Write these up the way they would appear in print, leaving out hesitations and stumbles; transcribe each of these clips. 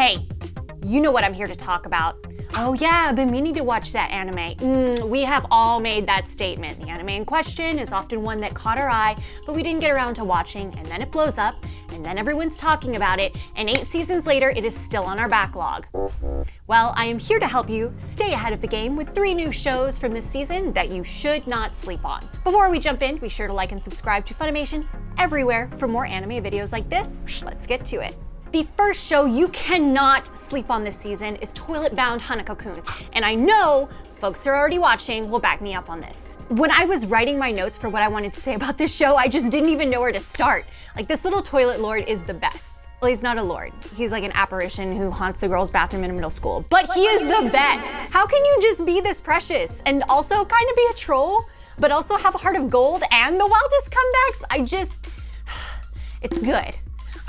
Hey, you know what I'm here to talk about. Oh yeah, I've been meaning to watch that anime. We have all made that statement. The anime in question is often one that caught our eye, but we didn't get around to watching, and then it blows up, and then everyone's talking about it, and 8 seasons later, it is still on our backlog. Well, I am here to help you stay ahead of the game with 3 new shows from this season that you should not sleep on. Before we jump in, be sure to like and subscribe to Funimation everywhere for more anime videos like this. Let's get to it. The first show you cannot sleep on this season is Toilet-Bound Hanako-kun, and I know folks who are already watching will back me up on this. When I was writing my notes for what I wanted to say about this show, I just didn't even know where to start. Like, this little toilet lord is the best. Well, he's not a lord. He's like an apparition who haunts the girls' bathroom in middle school, but he is the best. How can you just be this precious and also kind of be a troll, but also have a heart of gold and the wildest comebacks? It's good.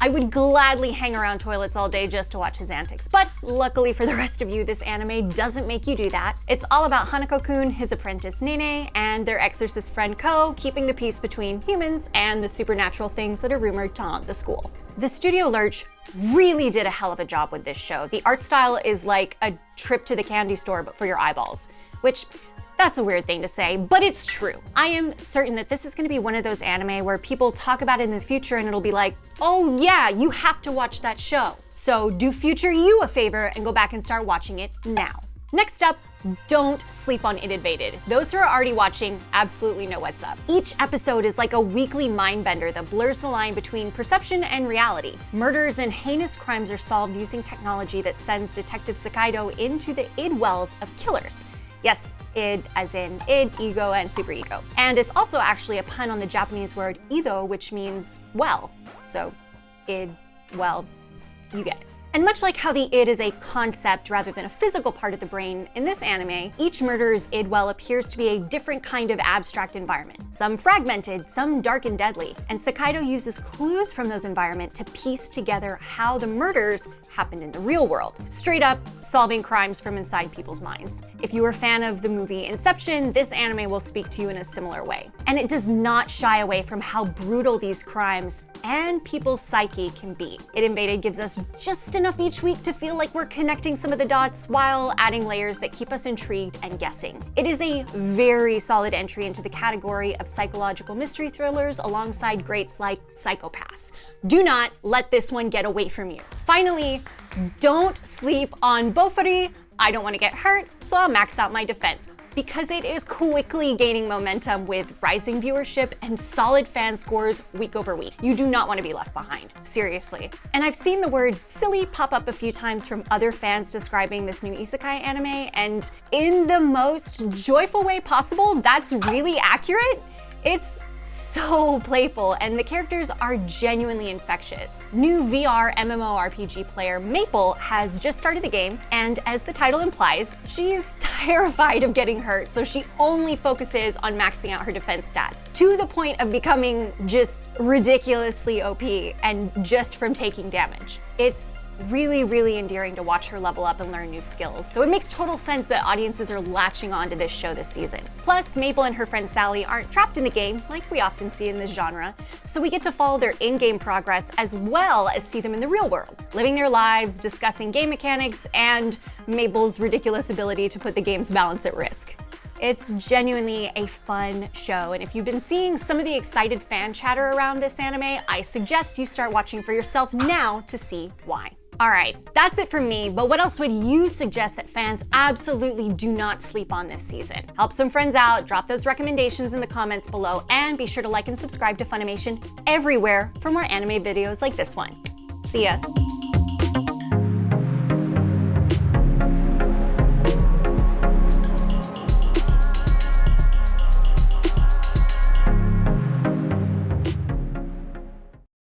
I would gladly hang around toilets all day just to watch his antics, but luckily for the rest of you, this anime doesn't make you do that. It's all about Hanako-kun, his apprentice Nene, and their exorcist friend Ko keeping the peace between humans and the supernatural things that are rumored to haunt the school. The Studio Lurch really did a hell of a job with this show. The art style is like a trip to the candy store, but for your eyeballs, which that's a weird thing to say, but it's true. I am certain that this is gonna be one of those anime where people talk about it in the future and it'll be like, oh yeah, you have to watch that show. So do future you a favor and go back and start watching it now. Next up, don't sleep on It Invaded. Those who are already watching absolutely know what's up. Each episode is like a weekly mind bender that blurs the line between perception and reality. Murders and heinous crimes are solved using technology that sends Detective Sakaido into the id wells of killers. Yes, id as in id, ego, and superego. And it's also actually a pun on the Japanese word ido, which means well. So id, well, you get it. And much like how the id is a concept rather than a physical part of the brain, in this anime, each murderer's id well appears to be a different kind of abstract environment. Some fragmented, some dark and deadly. And Sakaido uses clues from those environments to piece together how the murders happened in the real world. Straight up solving crimes from inside people's minds. If you are a fan of the movie Inception, this anime will speak to you in a similar way. And it does not shy away from how brutal these crimes and people's psyche can be. It Invaded gives us just enough each week to feel like we're connecting some of the dots while adding layers that keep us intrigued and guessing. It is a very solid entry into the category of psychological mystery thrillers alongside greats like Psycho-Pass. Do not let this one get away from you. Finally, don't sleep on BOFURI. I don't want to get hurt, so I'll max out my defense, because it is quickly gaining momentum with rising viewership and solid fan scores week over week. You do not want to be left behind, seriously. And I've seen the word silly pop up a few times from other fans describing this new isekai anime, and in the most joyful way possible, that's really accurate. It's so playful, and the characters are genuinely infectious. New VR MMORPG player Maple has just started the game, and as the title implies, she's terrified of getting hurt, so she only focuses on maxing out her defense stats, to the point of becoming just ridiculously OP, and just from taking damage. It's really, really endearing to watch her level up and learn new skills, so it makes total sense that audiences are latching on to this show this season. Plus, Maple and her friend Sally aren't trapped in the game like we often see in this genre, so we get to follow their in-game progress as well as see them in the real world, living their lives, discussing game mechanics, and Maple's ridiculous ability to put the game's balance at risk. It's genuinely a fun show, and if you've been seeing some of the excited fan chatter around this anime, I suggest you start watching for yourself now to see why. All right, that's it from me, but what else would you suggest that fans absolutely do not sleep on this season? Help some friends out, drop those recommendations in the comments below, and be sure to like and subscribe to Funimation everywhere for more anime videos like this one. See ya.